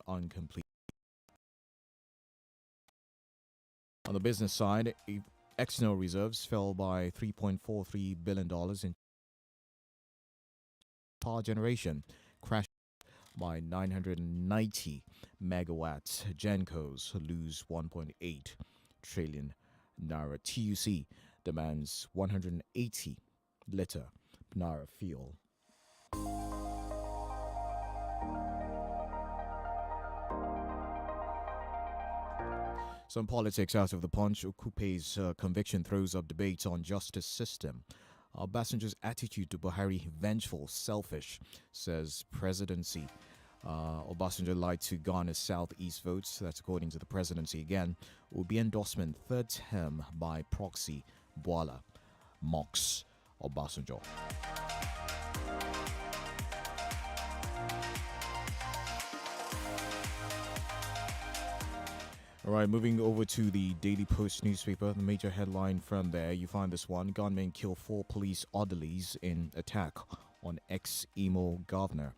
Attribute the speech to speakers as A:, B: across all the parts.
A: incomplete. On the business side, external reserves fell by $3.43 billion in power generation, crashed by 990 megawatts. Gencos lose 1.8 trillion naira. TUC demands 180 liter naira fuel. Some politics out of the punch. Okupe's conviction throws up debates on justice system. Obasanjo's attitude to Buhari, vengeful, selfish, says presidency. Obasanjo lied to garner southeast votes. That's according to the presidency again. Will be endorsement third term by proxy. Boala mocks Obasanjo. All right, moving over to the Daily Post newspaper, the major headline from there, you find this one. Gunmen kill 4 police orderlies in attack on ex-Imo governor.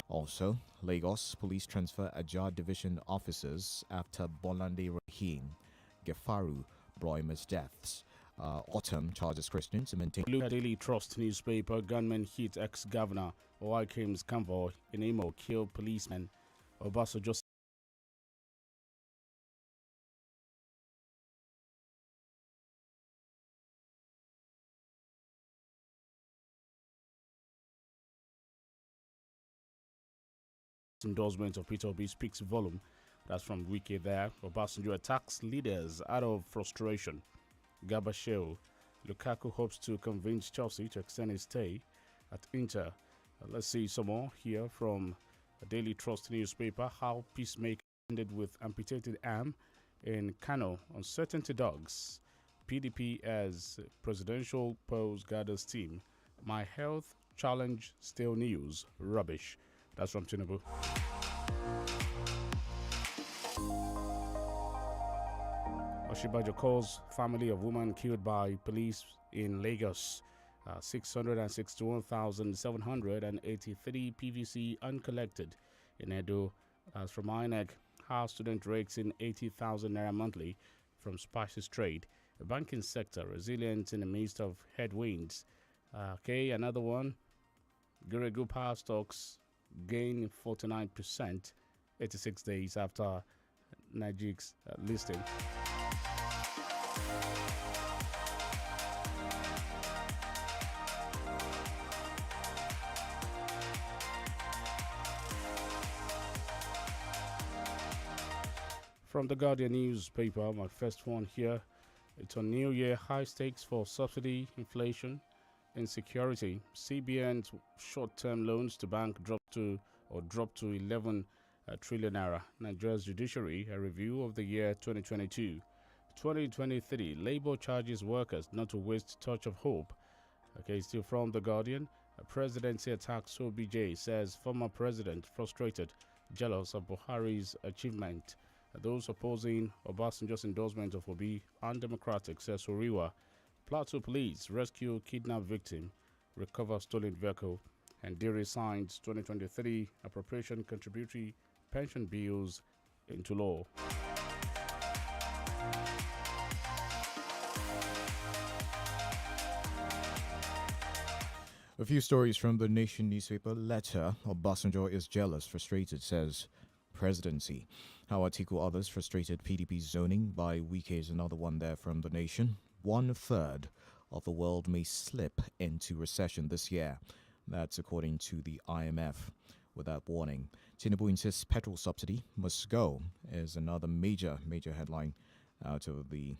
A: Also, Lagos police transfer Ajah division officers after Bolande Rahim Gefaru Broimer's deaths. Autumn charges Christians to maintain.
B: Daily Trust newspaper, gunmen hit ex-governor Owaikim's convoy in Imo, killed policemen. Obasanjo endorsement of Peter Obi speaks volume. That's from Wiki there. Obasanjo attacks leaders out of frustration. Gabasheo. Lukaku hopes to convince Chelsea to extend his stay at Inter. Let's see some more here from a Daily Trust newspaper. How peacemaker ended with amputated arm in Kano. Uncertainty dogs. PDP as presidential polls gathers team. My health challenge still news. Rubbish. That's from Tinubu. Oshibajo calls family of woman killed by police in Lagos. 661,783 PVC uncollected in Edo. As from INEC, how student rakes in 80,000 naira monthly from spices trade. The banking sector resilient in the midst of headwinds. Okay, another one. Geregu power stocks gain 49%, 86 days after Nigic's listing. From the Guardian newspaper, my first one here. It's on New Year, high stakes for subsidy, inflation, insecurity. CBN's short-term loans to bank dropped to 11 trillion naira. Nigeria's judiciary, a review of the year 2022. 2023, Labour charges workers not to waste touch of hope. Okay, still from the Guardian. A presidency attacks OBJ, says former president frustrated, jealous of Buhari's achievement. Those opposing Obasanjo's endorsement of Obi undemocratic, says Oriwa. Plateau police rescue kidnapped victim, recover stolen vehicle, and Diri signs 2023 appropriation contributory pension bills into law.
A: A few stories from the Nation newspaper. Letter, Obasanjo is jealous, frustrated, says presidency. How Atiku others frustrated PDP zoning by Wike is another one there from the Nation. 1/3 of the world may slip into recession this year. That's according to the IMF. Without warning, Tinubu insists petrol subsidy must go is another major headline out of the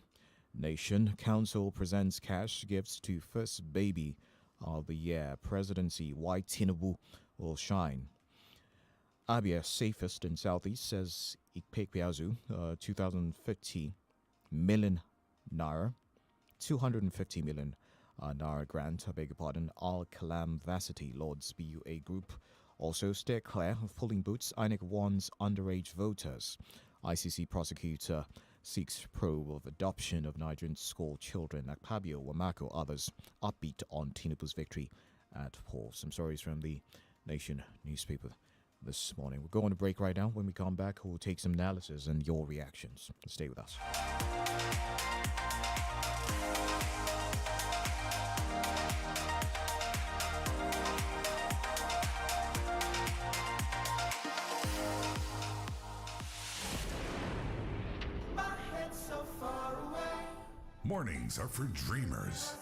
A: Nation. Council presents cash gifts to first baby of the year. Presidency, why Tinubu will shine. Abia safest in Southeast, says Ikpekpeazu, 2050 million naira, 250 million naira grant, I beg your pardon. Al Kalam Varsity Lords BUA Group. Also, steer clear of polling booths. INEC warns underage voters. ICC prosecutor seeks probe of adoption of Nigerian school children. Akpabio, Wamako, others upbeat on Tinubu's victory at polls. Some stories from the Nation newspaper this morning. We're going to break right now. When we come back, we'll take some analysis and your reactions. Stay with us.
C: Mornings are for dreamers.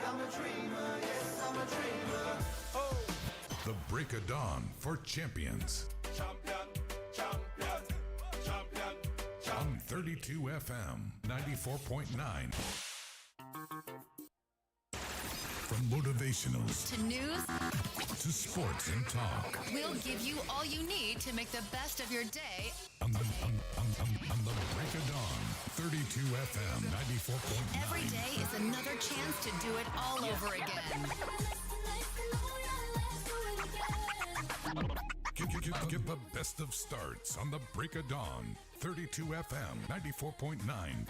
D: I'm a dreamer, yes, I'm a dreamer. Oh.
C: The break of dawn for champions.
D: Champion, champion, champion, champion.
C: On 32 FM 94.9. From motivationals
E: to news
C: to sports and talk.
E: We'll give you all you need to make the best of your day.
C: On the break of dawn, 32 FM 94.9.
E: Every day is another chance to do it all over again.
C: Get the best of starts on the break of dawn, 32 FM 94.9.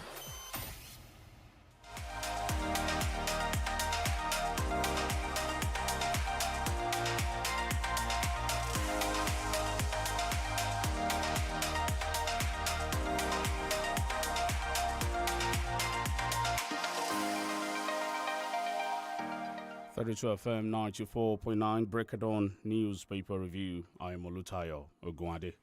B: FM 94.9 Break of Dawn newspaper review. I am Olutayo, Ogunade.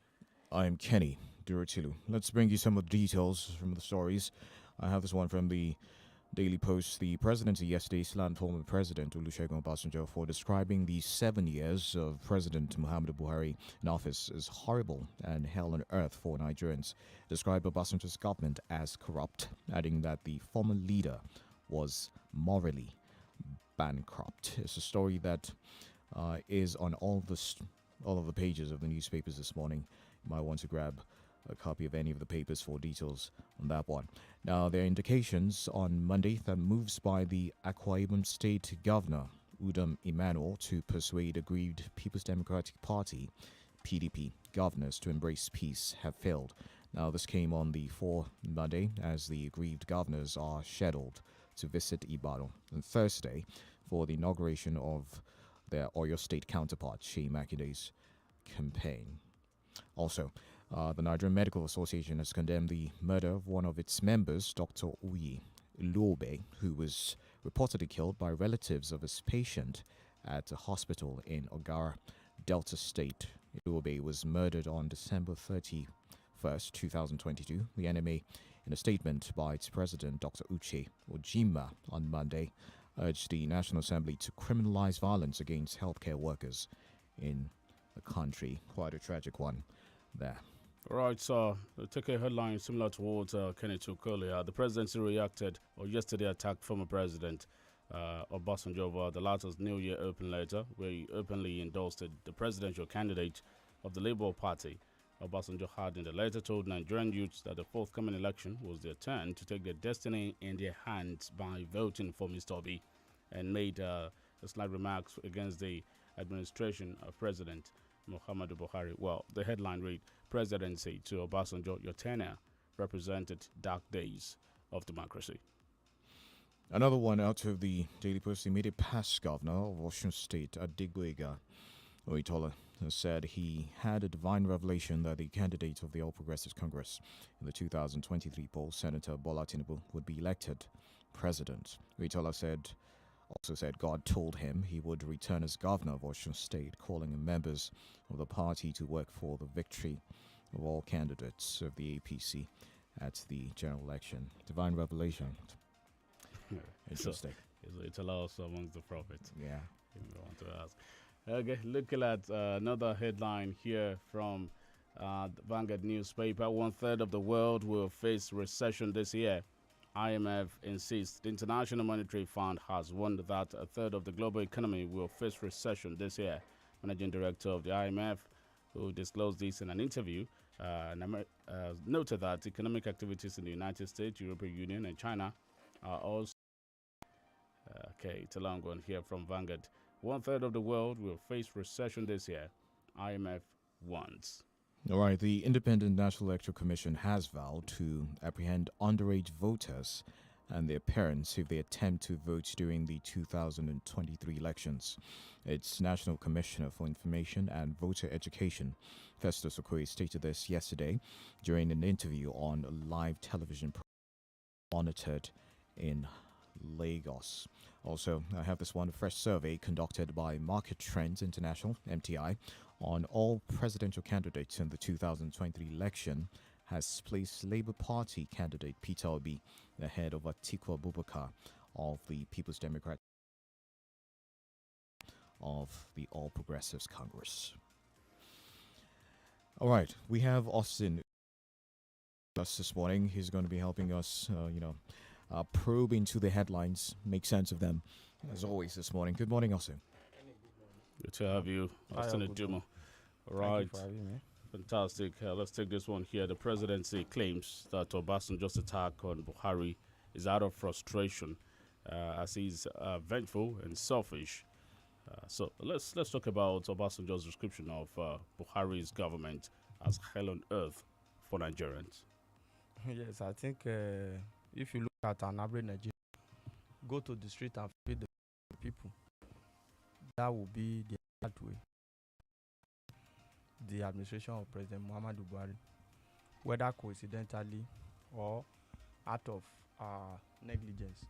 A: I am Kenny Duratilu. Let's bring you some of the details from the stories. I have this one from the Daily Post. The presidency yesterday slammed former President Olusegun for describing the 7 years of President Muhammadu Buhari in office as horrible and hell on earth for Nigerians. Described Obasanjo's government as corrupt, adding that the former leader was morally bankrupt. It's a story that is on all of the pages of the newspapers this morning. You might want to grab a copy of any of the papers for details on that one. Now, there are indications on Monday that moves by the Akwa Ibom State Governor, Udom Emmanuel, to persuade aggrieved People's Democratic Party, PDP, governors to embrace peace have failed. Now, this came on the 4th Monday as the aggrieved governors are scheduled to visit Ibadan on Thursday for the inauguration of their Oyo State counterpart, Sheyi Makinde's campaign. Also, the Nigerian Medical Association has condemned the murder of one of its members, Dr. Uyi Ilobe, who was reportedly killed by relatives of his patient at a hospital in Ogara, Delta State. Ilobe was murdered on December 31st, 2022. The NMA, in a statement by its president, Dr. Uche Ojima, on Monday, urged the National Assembly to criminalize violence against healthcare workers in the country. Quite a tragic one there.
B: All right, so take a headline similar to what Kenny took earlier. The presidency reacted, or yesterday attacked former president Obasanjo over the latter's New Year open letter, where he openly endorsed the presidential candidate of the Labour Party. Obasanjo had in the letter told Nigerian youths that the forthcoming election was their turn to take their destiny in their hands by voting for Mr. Obi, and made slight remarks against the administration of President Muhammadu Buhari. Well, the headline read, Presidency to Obasanjo, your tenure represented dark days of democracy.
A: Another one out of the Daily Post, the immediate past governor of Osun State, Adigboyega Oyetola, said he had a divine revelation that the candidate of the All Progressives Congress in the 2023 poll, Senator Bola Tinubu, would be elected president. Oyetola also said God told him he would return as governor of Osun State, calling on members of the party to work for the victory of all candidates of the APC at the general election. Divine revelation. Interesting.
B: So it's allowed amongst the prophets.
A: Yeah.
B: If you want to ask. Okay, looking at another headline here from the Vanguard newspaper. 1/3 of the world will face recession this year. IMF insists the International Monetary Fund has warned that a third of the global economy will face recession this year. Managing Director of the IMF, who disclosed this in an interview, noted that economic activities in the United States, European Union, and China are also it's a long one here from Vanguard. 1/3 of the world will face recession this year, IMF warns.
A: All right, the Independent National Electoral Commission has vowed to apprehend underage voters and their parents if they attempt to vote during the 2023 elections. Its National Commissioner for Information and Voter Education, Festus Okoye, stated this yesterday during an interview on a live television program monitored in Lagos. Also, I have this one, a fresh survey conducted by Market Trends International, MTI, on all presidential candidates in the 2023 election has placed Labour Party candidate Peter Obi ahead of Atiku Abubakar of the People's Democratic of the All Progressives Congress. All right, we have Austin with us this morning. He's going to be helping us, probe into the headlines, make sense of them, as always this morning. Good morning, Austin.
B: Good to have you, Austin Ejimo. All right.
F: Thank you for having me.
B: Fantastic. Let's take this one here. The presidency claims that Obasanjo's attack on Buhari is out of frustration, as he's vengeful and selfish. So let's talk about Obasanjo's description of Buhari's government as hell on earth for Nigerians.
F: Yes, I think if you look at an average Nigerian, go to the street and feed the people, that will be the hard way. The administration of President Muhammadu Buhari, whether coincidentally or out of negligence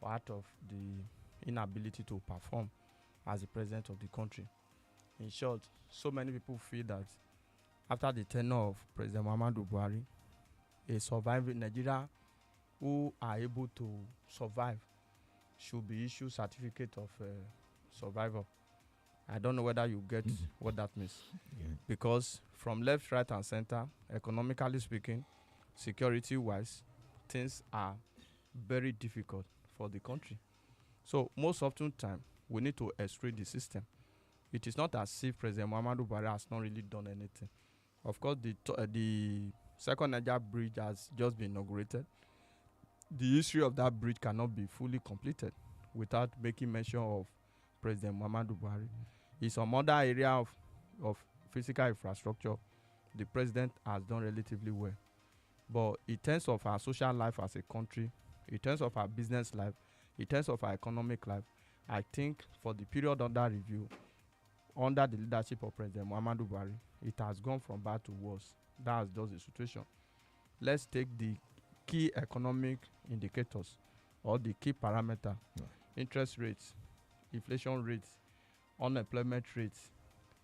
F: or out of the inability to perform as the president of the country. In short, so many people feel that after the tenure of President Muhammadu Buhari, a surviving Nigeria who are able to survive should be issued certificate of survival. I don't know whether you get what that means.
A: Yeah.
F: Because from left, right, and center, economically speaking, security-wise, things are very difficult for the country. So most often time, we need to exploit the system. It is not as if President Muhammadu Buhari has not really done anything. Of course, the second Niger bridge has just been inaugurated. The history of that bridge cannot be fully completed without making mention of President Muhammadu Buhari. In some other area of physical infrastructure, the president has done relatively well. But in terms of our social life as a country, in terms of our business life, in terms of our economic life, I think for the period under review, under the leadership of President Muhammadu Buhari, it has gone from bad to worse. That's just the situation. Let's take the key economic indicators or the key parameter, interest rates, inflation rates, unemployment rates,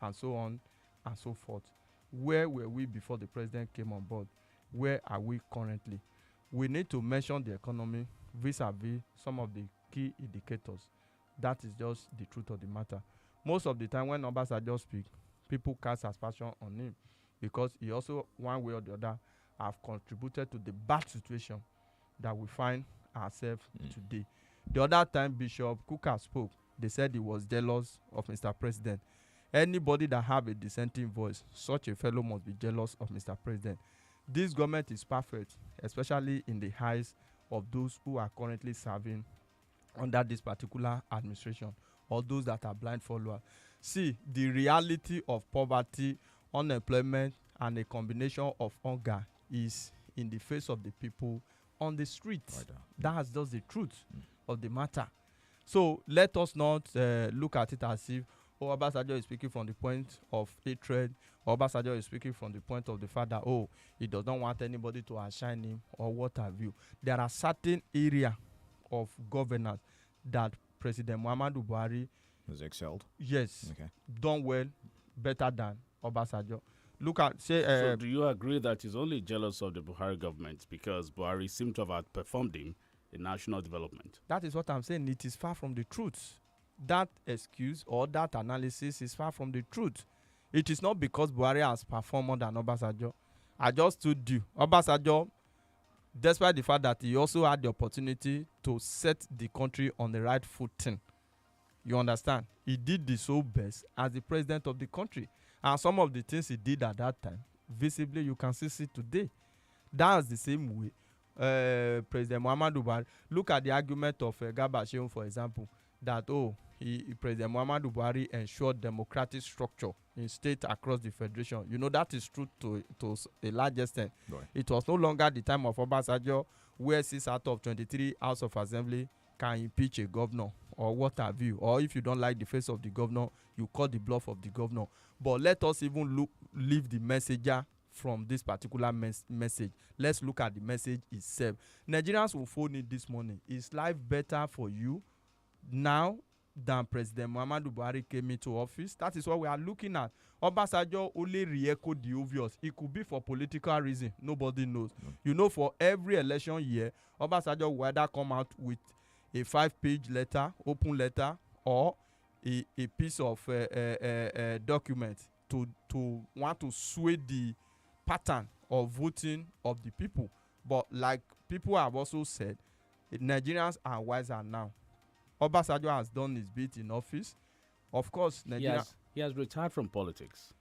F: and so on and so forth. Where were we before the president came on board? Where are we currently? We need to mention the economy vis-a-vis some of the key indicators. That is just the truth of the matter. Most of the time when Obasanjo speak, people cast aspersion on him because he also, one way or the other, have contributed to the bad situation that we find ourselves today. The other time Bishop Kuka spoke, they said he was jealous of Mr. President. Anybody that have a dissenting voice, such a fellow must be jealous of Mr. President. This government is perfect, especially in the eyes of those who are currently serving under this particular administration, or those that are blind followers. See, the reality of poverty, unemployment, and a combination of hunger is in the face of the people on the streets. Right. That's just the truth of the matter. So let us not look at it as if Obasanjo is speaking from the point of hatred, or Obasanjo is speaking from the point of the fact that, he does not want anybody to outshine him, or what have you. There are certain areas of governance that President Muhammadu Buhari
A: has excelled.
F: Yes.
A: Okay.
F: Done well, better than Obasanjo. Look at,
B: so do you agree that he's only jealous of the Buhari government because Buhari seemed to have outperformed him in national development?
F: That is what I'm saying. It is far from the truth. That excuse or that analysis is far from the truth. It is not because Buhari has performed more than Obasanjo. I just told you, Obasanjo, despite the fact that he also had the opportunity to set the country on the right footing, you understand? He did the so best as the president of the country. And some of the things he did at that time, visibly you can see today. That's the same way President Muhammadu Buhari. Look at the argument of Garba Shehu, for example. that President Muhammadu Buhari ensured democratic structure in state across the federation. You know, that is true to a large extent.
A: Right.
F: It was no longer the time of Obasanjo where 6 out of 23 House of Assembly can impeach a governor or what have you. Or if you don't like the face of the governor, you call the bluff of the governor. But let us even leave the messenger from this particular message. Let's look at the message itself. Nigerians will phone in this morning. Is life better for you now than President Muhammadu Buhari came into office? That is what we are looking at. Obasanjo only re-echoed the obvious. It could be for political reason. Nobody knows. You know, for every election year, Obasanjo will either come out with a 5-page letter, open letter, or a piece of document to want to sway the pattern of voting of the people. But like people have also said, Nigerians are wiser now. Obasanjo has done his bit in office. Of course, Nigeria.
B: He has retired from politics.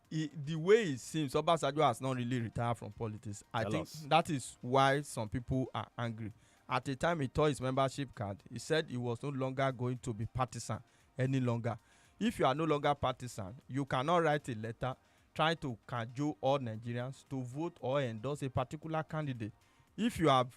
F: The way it seems, Obasanjo has not really retired from politics. I think that is why some people are angry. At the time he tore his membership card, he said he was no longer going to be partisan any longer. If you are no longer partisan, you cannot write a letter trying to cajole all Nigerians to vote or endorse a particular candidate. If you have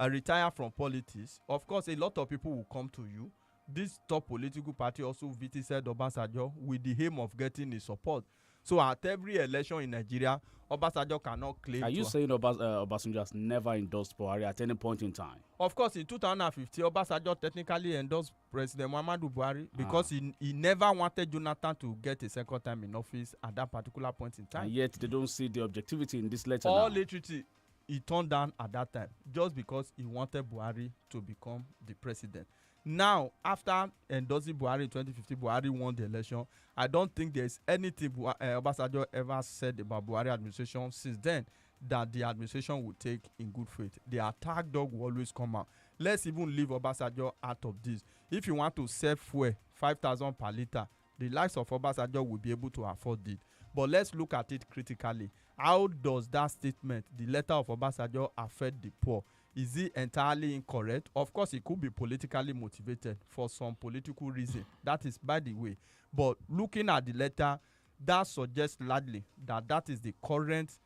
F: retired from politics, of course, a lot of people will come to you. This top political party also visited Obasanjo with the aim of getting his support. So at every election in Nigeria, Obasanjo cannot claim.
B: Are you saying Obasanjo has never endorsed Buhari at any point in time?
F: Of course, in 2015, Obasanjo technically endorsed President Muhammadu Buhari because he never wanted Jonathan to get a second time in office at that particular point in time.
B: And yet they don't see the objectivity in this letter
F: All
B: now.
F: literature he turned down at that time just because he wanted Buhari to become the president. Now, after endorsing Buhari in 2015, Buhari won the election. I don't think there's anything Obasanjo ever said about Buhari administration since then that the administration would take in good faith. The attack dog will always come out. Let's even leave Obasanjo out of this. If you want to sell fuel 5,000 per litre, the likes of Obasanjo will be able to afford it. But let's look at it critically. How does that statement, the letter of Obasanjo, affect the poor? Is it entirely incorrect? Of course, it could be politically motivated for some political reason. That is by the way. But looking at the letter, that suggests largely that is the current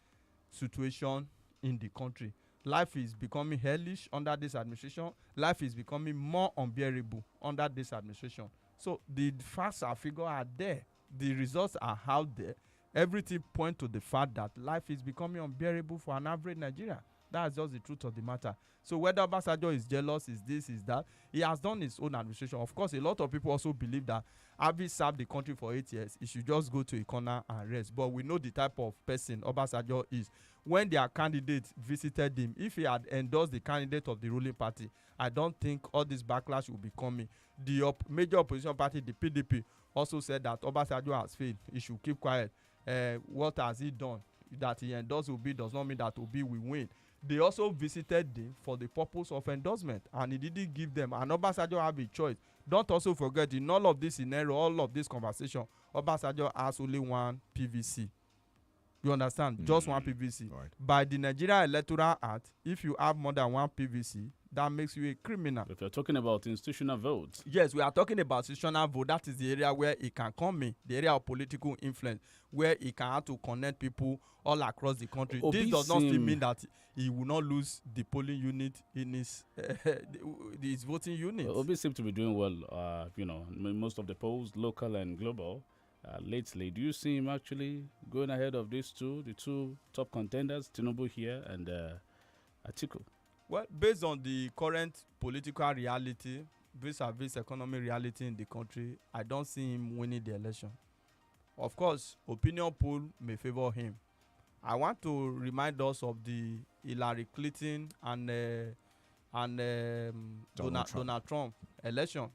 F: situation in the country. Life is becoming hellish under this administration. Life is becoming more unbearable under this administration. So the facts and figures are there. The results are out there. Everything points to the fact that life is becoming unbearable for an average Nigerian. That's just the truth of the matter. So whether Obasanjo is jealous, is this, is that, he has done his own administration. Of course, a lot of people also believe that having served the country for 8 years, he should just go to a corner and rest. But we know the type of person Obasanjo is. When their candidate visited him, if he had endorsed the candidate of the ruling party, I don't think all this backlash will be coming. The major opposition party, the PDP, also said that Obasanjo has failed. He should keep quiet. What has he done? That he endorsed Obi does not mean that Obi will win. They also visited him for the purpose of endorsement, and he didn't give them. And Obasanjo have a choice. Don't also forget, in all of this scenario, all of this conversation, Obasanjo has only one PVC. You understand? Just one PVC.
A: Right.
F: By the Nigeria Electoral Act, if you have more than one PVC, that makes you a criminal.
B: If you're talking about institutional votes.
F: Yes, we are talking about institutional vote. That is the area where it can come in, the area of political influence, where it can have to connect people all across the country. This does not still mean that he will not lose the polling unit in his voting unit.
B: Obi seems to be doing well, in most of the polls, local and global. Lately, do you see him actually going ahead of the two top contenders, Tinubu here and Atiku?
F: Well, based on the current political reality, vis-a-vis economic reality in the country, I don't see him winning the election. Of course, opinion poll may favor him. I want to remind us of the Hillary Clinton and Donald Trump election.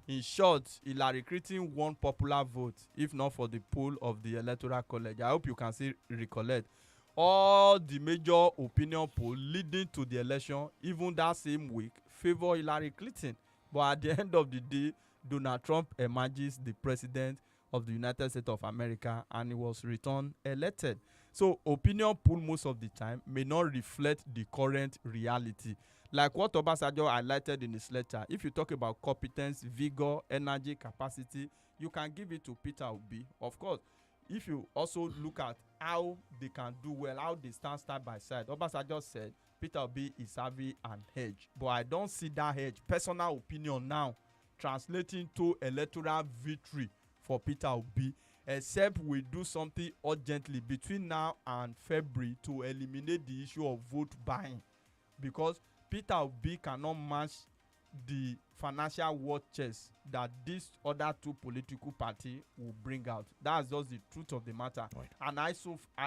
F: In short, Hillary Clinton won popular vote, if not for the poll of the Electoral College. I hope you can still recollect. All the major opinion polls leading to the election, even that same week, favor Hillary Clinton. But at the end of the day, Donald Trump emerges the president of the United States of America, and he was returned elected. So opinion poll most of the time may not reflect the current reality. Like what Obasanjo highlighted in his letter, if you talk about competence, vigor, energy, capacity, you can give it to Peter Obi. Of course, if you also look at how they can do well, how they stand side by side, Obasanjo said Peter Obi is having an edge. But I don't see that edge, personal opinion now, translating to electoral victory for Peter Obi, except we do something urgently between now and February to eliminate the issue of vote buying, because Peter Obi cannot match the financial war chest that these other two political parties will bring out. That's just the truth of the matter.
A: Right.
F: And I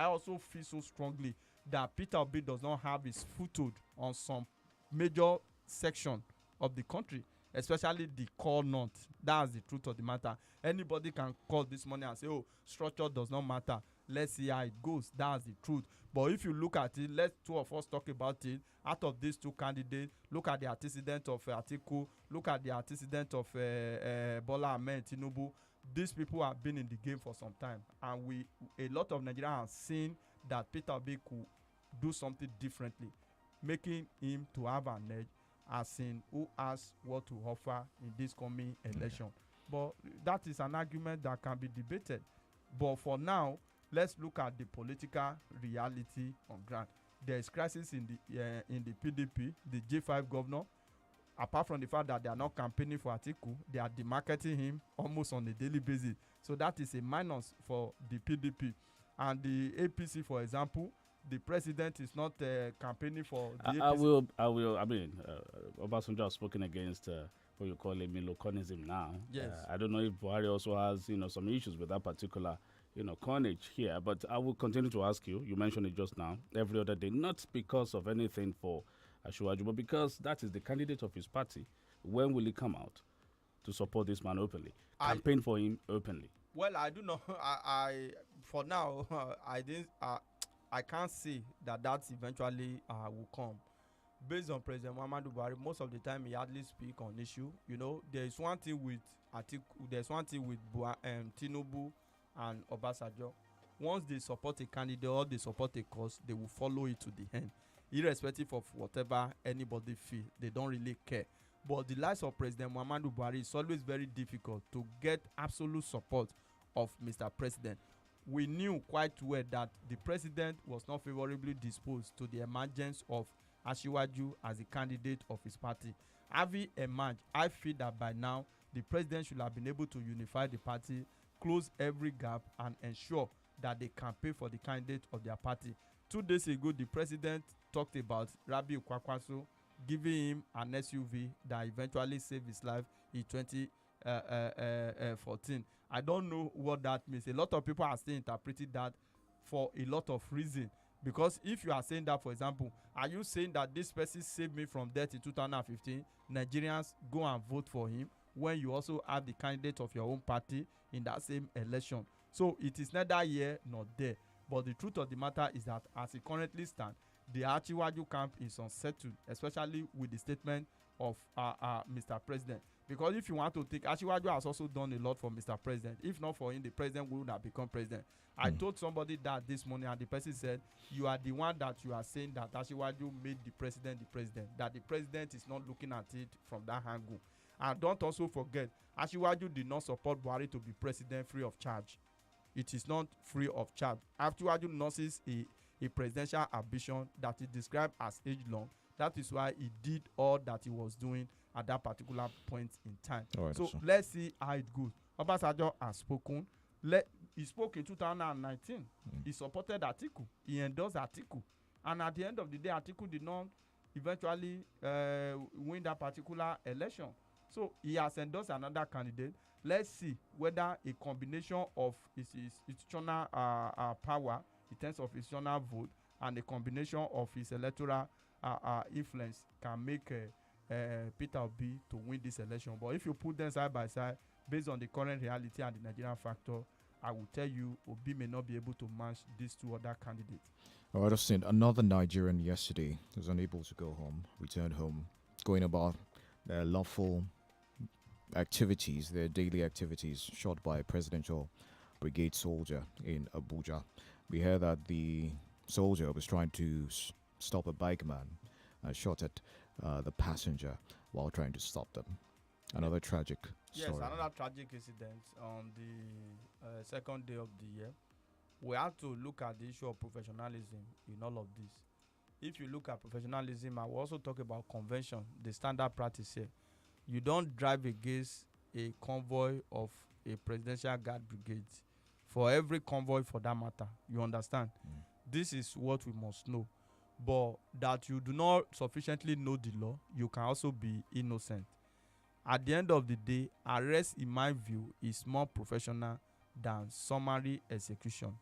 F: also feel so strongly that Peter Obi does not have his foothold on some major section of the country, especially the core north. That's the truth of the matter. Anybody can call this morning and say, oh, structure does not matter. Let's see how it goes. That's the truth. But if you look at it, let two of us talk about it. Out of these two candidates, look at the antecedent of Atiku, look at the antecedent of Bola Ahmed Tinubu. These people have been in the game for some time, and a lot of Nigerians have seen that Peter Obi could do something differently, making him to have an edge, as in who has what to offer in this coming election. But that is an argument that can be debated. But for now, let's look at the political reality on ground. There is crisis in the PDP, the J5 governor. Apart from the fact that they are not campaigning for Atiku, they are demarketing him almost on a daily basis. So that is a minus for the PDP. And the APC, for example, the president is not campaigning for the APC.
B: I mean, Obasanjo has spoken against what you call a Miloconism now.
F: Yes.
B: I don't know if Buhari also has, some issues with that particular, coinage here. But I will continue to ask you. You mentioned it just now, every other day, not because of anything for Asiwaju, but because that is the candidate of his party. When will he come out to support this man openly? Campaign for him openly?
F: Well, I do not. I for now, I didn't. I can't see that eventually will come. Based on President Muhammadu Buhari, most of the time he hardly speak on issue. There is one thing with Atiku, there's one thing with Tinubu and Obasanjo. Once they support a candidate or they support a cause, they will follow it to the end, irrespective of whatever anybody feel. They don't really care. But the likes of President Muhammadu Buhari is always very difficult to get absolute support of Mr. President. We knew quite well that the president was not favorably disposed to the emergence of Asiwaju as a candidate of his party. Having emerged, I feel that by now the president should have been able to unify the party, close every gap, and ensure that they campaign for the candidate of their party. 2 days ago, the president talked about Rabiu Kwakwaso giving him an SUV that eventually saved his life in 2014. I don't know what that means. A lot of people are still interpreting that for a lot of reasons. Because if you are saying that, for example, are you saying that this person saved me from death in 2015? Nigerians go and vote for him when you also have the candidate of your own party in that same election. So it is neither here nor there. But the truth of the matter is that as it currently stands, the Asiwaju camp is unsettled, especially with the statement of Mr. President. Because if you want to take, Asiwaju has also done a lot for Mr. President. If not for him, the president would have become president. I told somebody that this morning, and the person said, you are the one that you are saying that Asiwaju made the president, that the president is not looking at it from that angle. And don't also forget, Asiwaju did not support Buhari to be president free of charge. It is not free of charge. Asiwaju nurses a presidential ambition that he described as age-long. That is why he did all that he was doing at that particular point in time.
A: Right,
F: so let's see how it goes. Obasanjo has spoken. He spoke in 2019. He supported Atiku. He endorsed Atiku. And at the end of the day, Atiku did not eventually win that particular election. So he has endorsed another candidate. Let's see whether a combination of his institutional power in terms of institutional vote and a combination of his electoral influence can make Peter Obi to win this election. But if you put them side by side, based on the current reality and the Nigerian factor, I will tell you Obi may not be able to match these two other candidates.
A: All right, I've seen another Nigerian yesterday was unable to go home, returned home, going about their lawful activities, their daily activities, shot by a presidential brigade soldier in Abuja. We hear that the soldier was trying to stop a bike man, shot at the passenger while trying to stop them. Another tragic
F: Yes,
A: story.
F: another tragic incident on the second day of the year. We have to look at the issue of professionalism in all of this. If you look at professionalism, I will also talk about convention, the standard practice here. You don't drive against a convoy of a presidential guard brigade for every convoy for that matter. You understand? This is what we must know. But that you do not sufficiently know the law, you can also be innocent. At the end of the day, arrest, in my view, is more professional than summary execution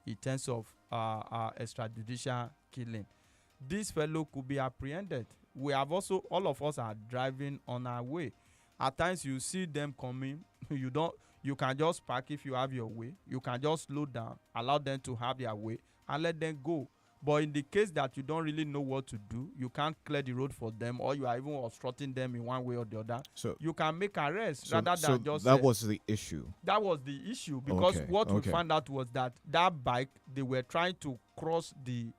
F: in terms of extrajudicial killing. This fellow could be apprehended. We have also, all of us are driving on our way. At times you see them coming, you can just park if you have your way. You can just slow down, allow them to have their way, and let them go. But in the case that you don't really know what to do, you can't clear the road for them, or you are even obstructing them in one way or the other.
A: So
F: you can make arrests rather
A: so
F: than just
A: that was the issue.
F: that was the issue, because
A: Okay,
F: what
A: okay.
F: we found out was that bike, they were trying to cross the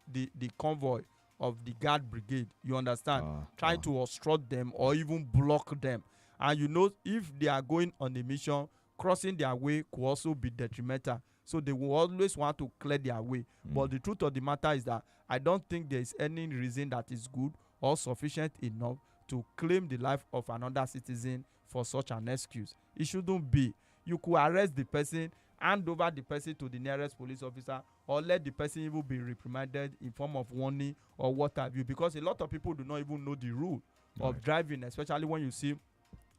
F: convoy of the guard brigade. You understand? Trying to obstruct them or even block them. And you know, if they are going on a mission, crossing their way could also be detrimental. So they will always want to clear their way. But the truth of the matter is that I don't think there is any reason that is good or sufficient enough to claim the life of another citizen for such an excuse. It shouldn't be. You could arrest the person, hand over the person to the nearest police officer, or let the person even be reprimanded in form of warning or what have you, because a lot of people do not even know the rule of driving, especially when you see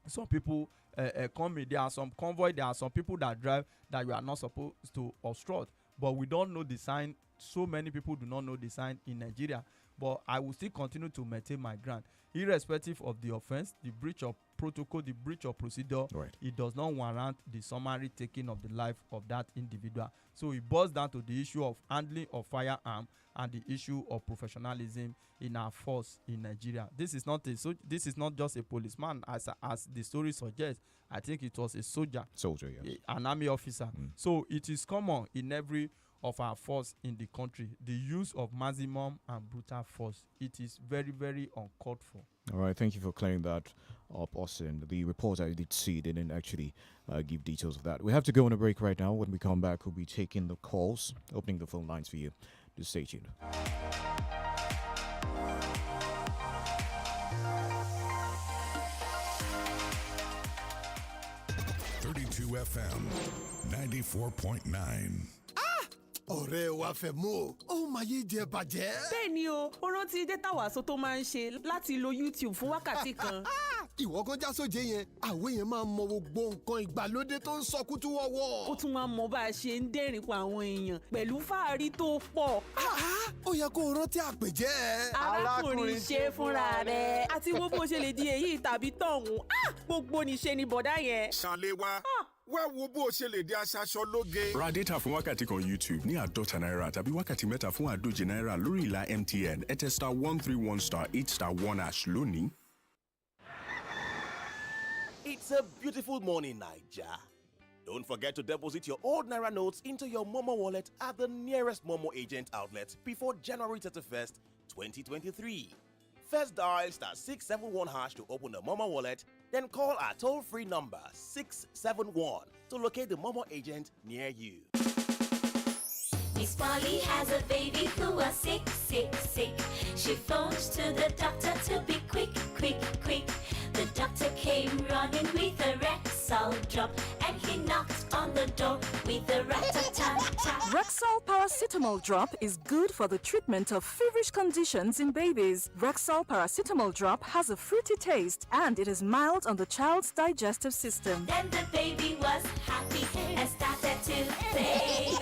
F: some people coming. There are some convoy, there are some people that drive that you are not supposed to obstruct, but we don't know the sign. So many people do not know the sign in Nigeria. But I will still continue to maintain my ground, irrespective of the offense, the breach of protocol, the breach of procedure. It does not warrant the summary taking of the life of that individual. So it boils down to the issue of handling of firearm and the issue of professionalism in our force in Nigeria. This is not just a policeman, as the story suggests. I think it was a soldier,
A: Yes.
F: an army officer. So it is common in every of our force in the country, the use of maximum and brutal force. It is very, very uncalled for.
A: All right, thank you for clearing that up, Austin. The report I did see didn't actually give details of that. We have to go on a break right now. When we come back, we'll be taking the calls, opening the phone lines for you. Just stay tuned.
C: 32 FM 94.9.
G: ọ̀rẹ́ wa fẹ́ mú o ó máa yé jẹ bàjẹ́.
H: bẹ́ẹ̀ ni o ó rántí dátà wàásù tó máa ń ṣe láti lo YouTube fún wákàtí kan.
G: ìwọ kan já sóje yẹn àwé yẹn máa mọ gbogbo nǹkan ìgbàlódé tó ń sọkútú wọ́wọ́.
H: ó tún máa mọ bá a ṣe ń dẹ́rìn pa àwọn èèyàn pẹ̀lú fáàrí tó pọ̀.
G: ó yẹ kó o rántí àpèjẹ́.
H: arákùnrin ṣe fúnra rẹ̀ àti wo bó ṣe lè di èyí tàbí tọ̀hún gbogbo níṣe ni bọ̀dá yẹn.
I: ṣàlẹ̀ wa wá wo bó o ṣe lè di aṣaṣọ lóge.
J: ra data fún wákàtí kan YouTube ní $50 tàbí wákàtí mẹ́ta fún $100 lórí ìlà MTN ẹ tẹ *131*8*1# lónìí.
K: It's a beautiful morning, Naija. Don't forget to deposit your old Naira notes into your Momo wallet at the nearest Momo agent outlet before January 31st, 2023. First dial *671# to open the Momo wallet, then call our toll-free number 671 to locate the Momo agent near you.
L: Miss Polly has a baby who was sick. She phones to the doctor to be quick. The doctor came running with a Rexall drop, and he knocked on the door with a rat-a-tat-tat.
M: Rexall paracetamol drop is good for the treatment of feverish conditions in babies. Rexall paracetamol drop has a fruity taste and it is mild on the child's digestive system.
L: Then the baby was happy and started to play.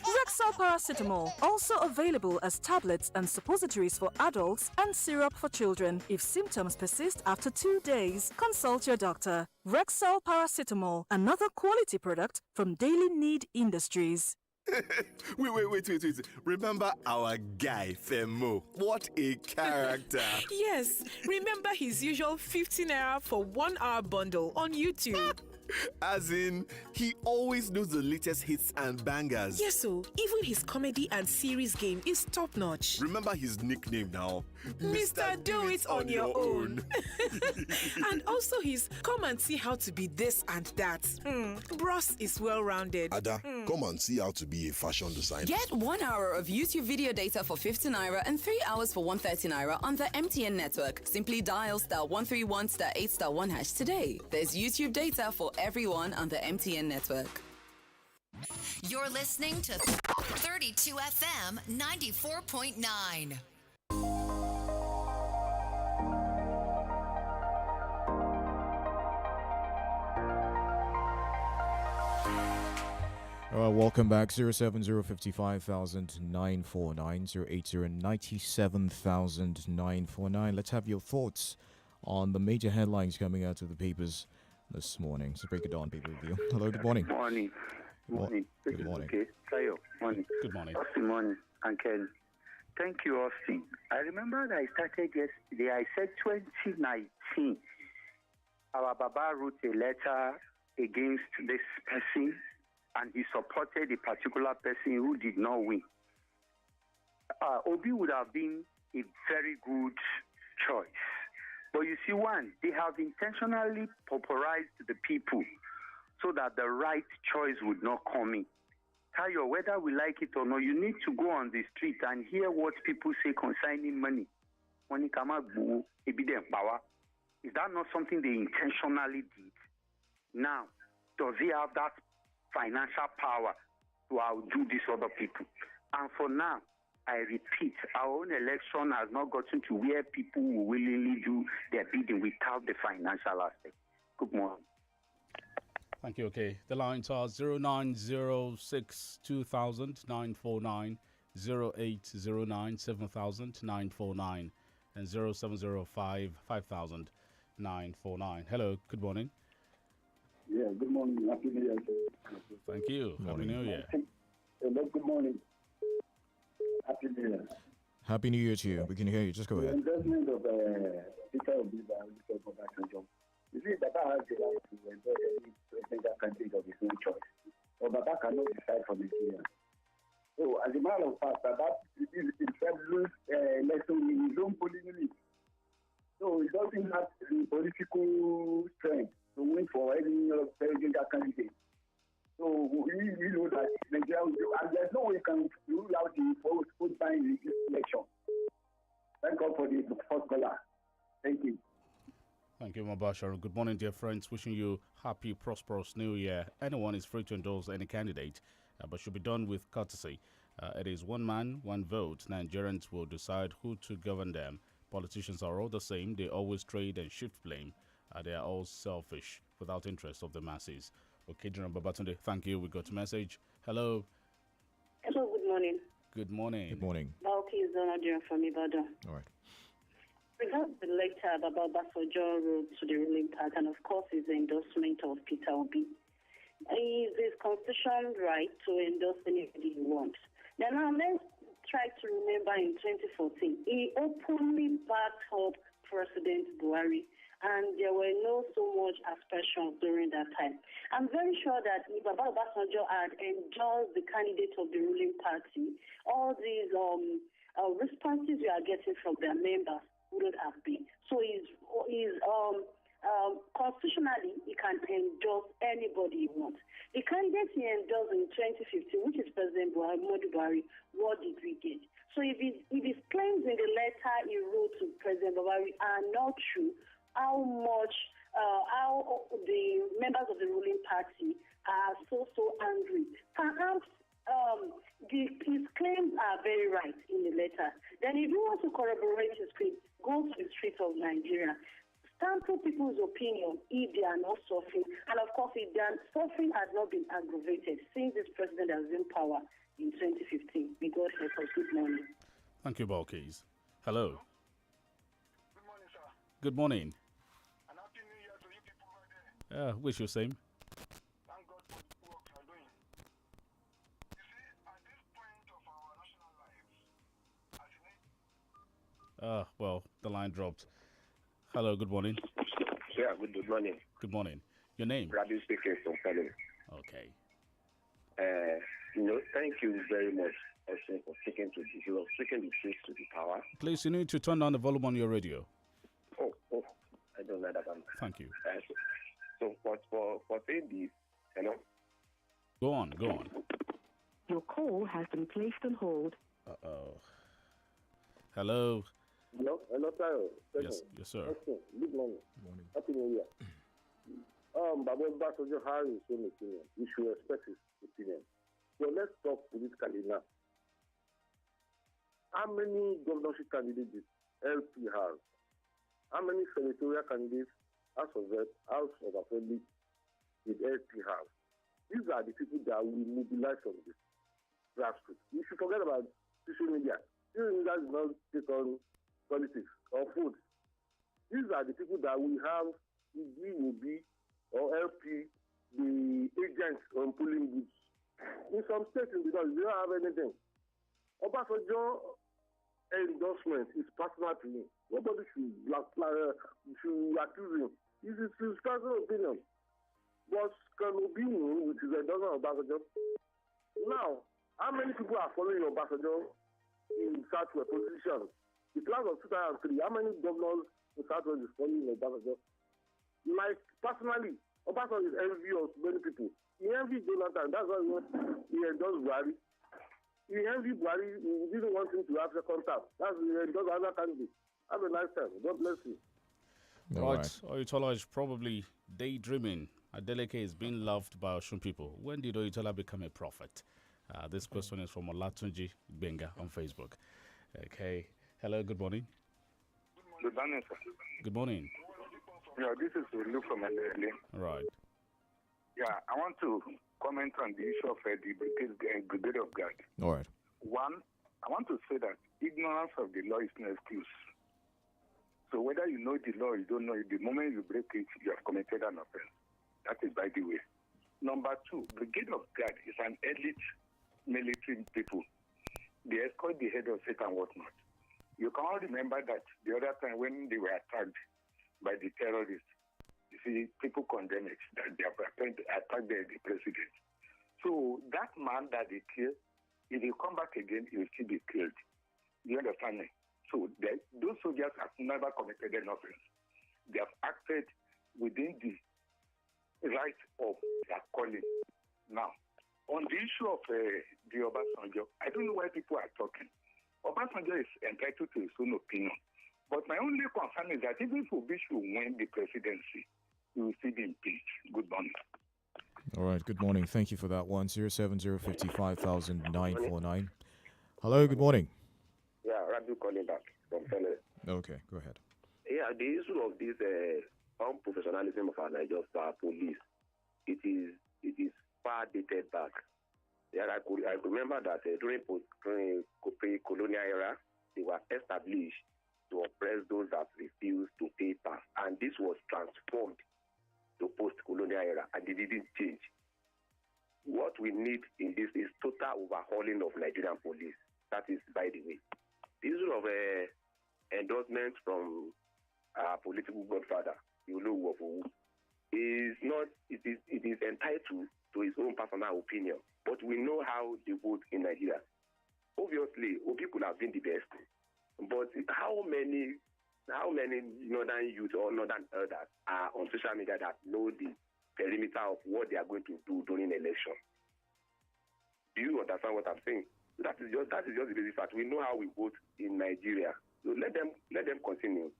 M: Rexall paracetamol, also available as tablets and suppositories for adults and syrup for children. If symptoms persist after 2 days, consult your doctor. Rexall paracetamol, another quality product from Daily Need Industries.
I: Wait. Remember our guy, Femo? What a character.
N: Yes, remember his usual 15 naira for 1 hour bundle on YouTube. As in, he always knows the latest hits and bangers.
H: Yes, so even his comedy and series game is top notch.
N: Remember his nickname now?
H: Mr. Do It On Your Own. And also his come and see how to be this and that. Bros is well rounded.
O: Ada, come and see how to be a fashion designer.
P: Get 1 hour of YouTube video data for 50 naira and 3 hours for 130 naira on the MTN network. Simply dial *131*8*1# today. There's YouTube data for everyone on the MTN network.
E: You're listening to 32 FM 94.9.
A: All right, welcome back. 07055,949, 08097,949. Let's have your thoughts on the major headlines coming out of the papers this morning. So break it down, people. With you. Hello, good morning.
Q: Morning. Morning.
A: Good morning.
Q: Okay, Tayo. Morning.
B: Good morning.
Q: Austin, morning. And Ken. Thank you, Austin. I remember that I started yesterday. I said 2019. Our Baba wrote a letter against this person, and he supported a particular person who did not win. Obi would have been a very good choice. But you see, one, they have intentionally pauperized the people so that the right choice would not come in. Tayo, whether we like it or not, you need to go on the street and hear what people say concerning money. Money cannot go, evident power. Is that not something they intentionally did? Now, does he have that financial power to outdo these other people? And for now, I repeat, our own election has not gotten to where people will willingly do their bidding without the financial aspect. Good morning.
B: Thank you. Okay. The lines are 0906 2000 949, 0809 7000 949, and 0705 5000 949. Hello. Good morning.
R: Yeah, good morning. Happy New Year.
B: Thank you. Happy New Year.
R: Hello, good morning. Happy New Year.
A: Happy New Year to you. We can hear you. Just go
R: The
A: ahead.
R: endorsement of Peter Obi by Mr. Obasanjo. You see, Baba has the right to endorse any presidential candidate of his own choice. But Baba cannot decide for Nigeria. So, as a matter of fact, Baba is himself lose election in his own polling unit. So, he doesn't have the political strength to win for any presidential candidate. So we know that Nigeria will do, and there's no way you can rule out the vote buying in this election. Thank God for the first caller. Thank you.
B: Thank you, Mabashar. Good morning, dear friends. Wishing you happy, prosperous New Year. Anyone is free to endorse any candidate, but should be done with courtesy. It is one man, one vote. Nigerians will decide who to govern them. Politicians are all the same. They always trade and shift blame. They are all selfish, without interest of the masses. Okay, General Babatunde, thank you. We got a message. Hello.
S: Hello, good morning.
B: Good morning.
A: Good morning.
S: Malky is Donald from Ibadan.
A: All right.
S: Regarding the letter that Babasojo wrote to the ruling party, and of course his endorsement of Peter Obi, is his constitutional right to endorse anybody he wants. Now let's try to remember in 2014, he openly backed up President Buhari, and there were no so much aspersions during that time. I'm very sure that if Baba Obasanjo had endorsed the candidate of the ruling party, all these responses we are getting from their members wouldn't have been. So constitutionally, he can endorse anybody he wants. The candidate he endorsed in 2015, which is President Buhari, what did we get? So if his claims in the letter he wrote to President Buhari are not true, how the members of the ruling party are so angry. Perhaps his claims are very right in the letter. Then if you want to corroborate his claims, go to the streets of Nigeria. Sample people's opinion if they are not suffering. And of course, if their suffering has not been aggravated since this president has been in power in 2015. May God help us. Good morning.
B: Thank you, Balkis. Hello. Good morning, sir. Good morning. Wish you same.
T: Thank God for the work you are doing. You see, at this point of our national lives,
B: Well, the line dropped. Hello, good morning.
U: Yeah, good morning.
B: Good morning. Your name?
U: Radio speaking from Fellow.
B: Okay.
U: Thank you very much also for speaking the truth to the power.
B: Please, you need to turn down the volume on your radio.
U: Oh, I don't know that.
B: Thank you.
U: So for saying this,
B: Go on.
V: Your call has been placed on hold.
B: Uh-oh. Hello.
W: Hello, Tayo.
B: Yes, sir.
W: Okay. Good morning. Happy New Year. Baba Basojo has his own opinion. We should respect his opinion. So let's talk politically now. How many governorship candidates did LP have? How many senatorial candidates, House of Rep, House of Assembly did LP have? These are the people that we mobilize from the grassroots. You should forget about social media. Social media does not take on politics or food. These are the people that we have, EGOB or LP, the agents on pulling goods. In some states, because they don't have anything. Obasanjo endorsement is personal to him. Nobody should accuse him. It's his personal opinion. But can be him with his endorsement of Obasanjo? Now, how many people are following Obasanjo in Southwest positions? The class of 2003, how many governors in Southwest is following Obasanjo? Like, personally, Obasanjo is envious of many people. He envied Jonathan. That's why he endorsed Buhari. He envied Buhari. He didn't want him to have second term. That's why he endorsed other candidates. Have a nice time. God bless you.
B: Right. Oyetola is probably daydreaming. Adeleke is being loved by Osun people. When did Oyetola become a prophet? This question is from Olatunji Benga on Facebook. Okay. Hello, good morning.
U: Good morning, sir.
B: Good morning.
U: Yeah, this is Luke from LA.
B: Right.
U: Yeah, I want to comment on the issue of the Brigade of Guard.
A: All right.
U: One, I want to say that ignorance of the law is no excuse. So whether you know the law or you don't know it, the moment you break it, you have committed an offense. That is by the way. Number two, Brigade of Guard is an elite military people. They escort the head of state and whatnot. You can all remember that the other time when they were attacked by the terrorists, you see, people condemn it, that they have attacked the president. So that man that they killed, if he come back again, he will still be killed. You understand me? So those soldiers have never committed an offense. They have acted within the right of their calling. Now, on the issue of the Obasanjo, I don't know why people are talking. Obasanjo is entitled to his own opinion. But my only concern is that even if Obi should win the presidency, he will still be impeached. Good morning.
A: All right, good morning. Thank you for that one. 070550949. Hello, good morning.
U: Yeah, Rabu calling back from Fellow.
A: Okay, go ahead.
W: Yeah, the issue of this unprofessionalism of our Nigerian police, it is far dated back. Yeah, I remember that during pre-colonial era, they were established to oppress those that refused to pay tax, and this was transformed to post-colonial era, and they didn't change. What we need in this is total overhauling of Nigerian police. That is, by the way, the issue of endorsement from our political godfather, Yulu Wofu, is not. It is entitled to his own personal opinion, but we know how they vote in Nigeria. Obviously, Obi could have been the best, but how many northern youth or northern elders are on social media that know the perimeter of what they are going to do during election? Do you understand what I'm saying? That is just the basic fact. We know how we vote in Nigeria. So let them continue.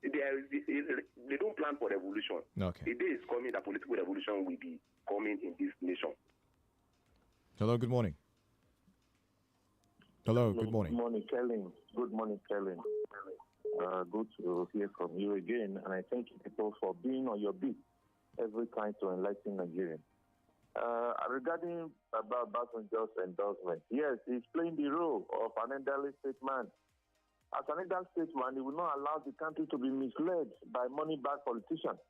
W: They don't plan for revolution.
A: Okay.
W: The day is coming that political revolution will be coming in this nation.
A: Hello, good morning. Hello, good morning.
W: Good morning, Kelly. Good morning, Kelly. Good to hear from you again, and I thank you people for being on your beat every time to enlighten Nigerians. Regarding about Basanjo's endorsement, yes, he's playing the role of an elderly statesman. As an elderly statesman, he will not allow the country to be misled by money-backed politicians.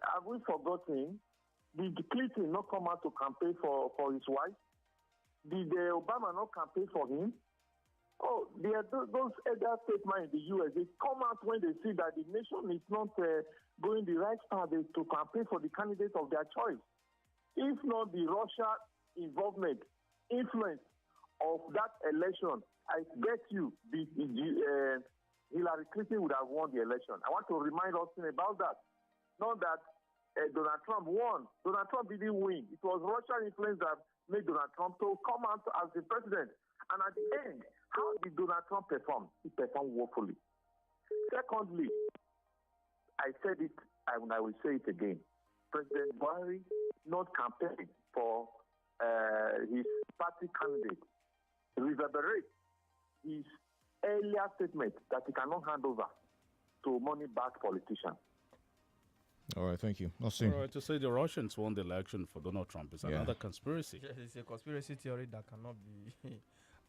W: Have we forgotten? Did Clinton not come out to campaign for his wife? Did Obama not campaign for him? Oh, there are those elder statesmen in the U.S. They come out when they see that the nation is not going the right path to campaign for the candidate of their choice. If not the Russia involvement, influence of that election, I bet you Hillary Clinton would have won the election. I want to remind us about that. Not that Donald Trump won. Donald Trump didn't win. It was Russian influence that made Donald Trump to come out as the president. And at the end, how did Donald Trump perform? He performed woefully. Secondly, I said it and I will say it again. President Buhari not campaigning for his party candidate reverberate his earlier statement that he cannot hand over to money-backed politicians.
A: All right, thank you. I'll see.
B: All right, to say the Russians won the election for Donald Trump is another conspiracy.
C: Yes, it's a conspiracy theory that cannot be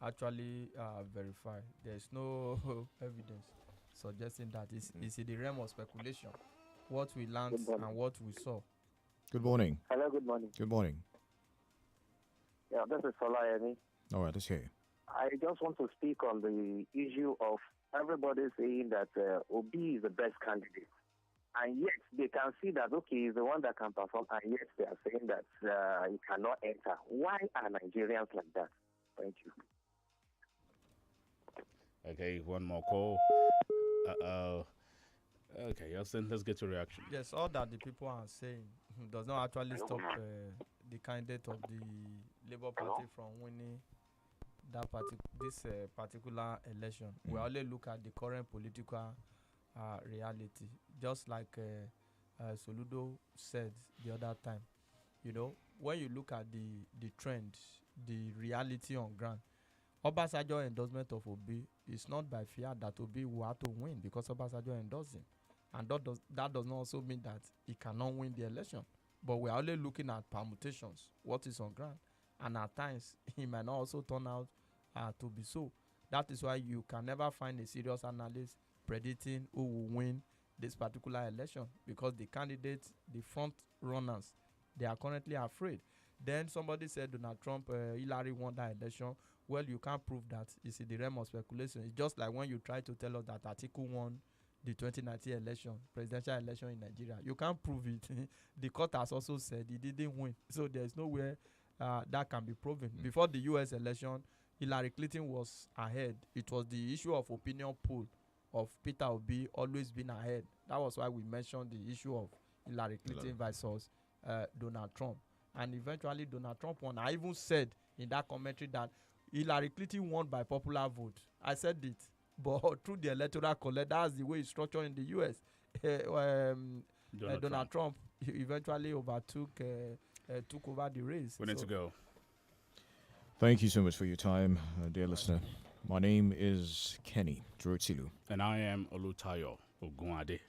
C: actually verified. There's no evidence suggesting that. It's in the realm of speculation. What we learned and what we saw.
A: Good morning.
W: Hello, good morning.
A: Good morning.
W: Yeah, this is Solayemi.
A: All right, let's hear you.
W: I just want to speak on the issue of everybody saying that Obi is the best candidate. And yet they can see that, okay, he's the one that can perform, and yet they are saying that he cannot enter. Why are Nigerians like that? Thank you.
B: Okay, one more call. Okay, Justin, let's get your reaction.
C: Yes, all that the people are saying does not actually stop the candidate of the Labour Party from winning this particular election. We only look at the current political reality, just like Soludo said the other time. You know, when you look at the trend, the reality on ground, Obasanjo endorsement of Obi is not by fear that Obi will have to win because Obasanjo endorsed him, and that does not also mean that he cannot win the election. But we are only looking at permutations, what is on ground, and at times he might not also turn out to be so. That is why you can never find a serious analyst predicting who will win this particular election, because the candidates, the front runners, they are currently afraid. Then somebody said Donald Trump, Hillary won that election. Well, you can't prove that. It's in the realm of speculation. It's just like when you try to tell us that Atiku won the 2019 election, presidential election in Nigeria. You can't prove it. The court has also said he didn't win. So there's nowhere that can be proven. Before the U.S. election, Hillary Clinton was ahead. It was the issue of opinion poll of Peter Obi always been ahead. That was why we mentioned the issue of Hillary Clinton versus Donald Trump. And eventually Donald Trump won. I even said in that commentary that Hillary Clinton won by popular vote. I said it. But through the electoral college, that's the way it's structured in the U.S. Donald Trump eventually took over the race.
B: We need to go.
A: Thank you so much for your time, dear listener. My name is Kenny Drotilu.
B: And I am Olutayo Ogunade.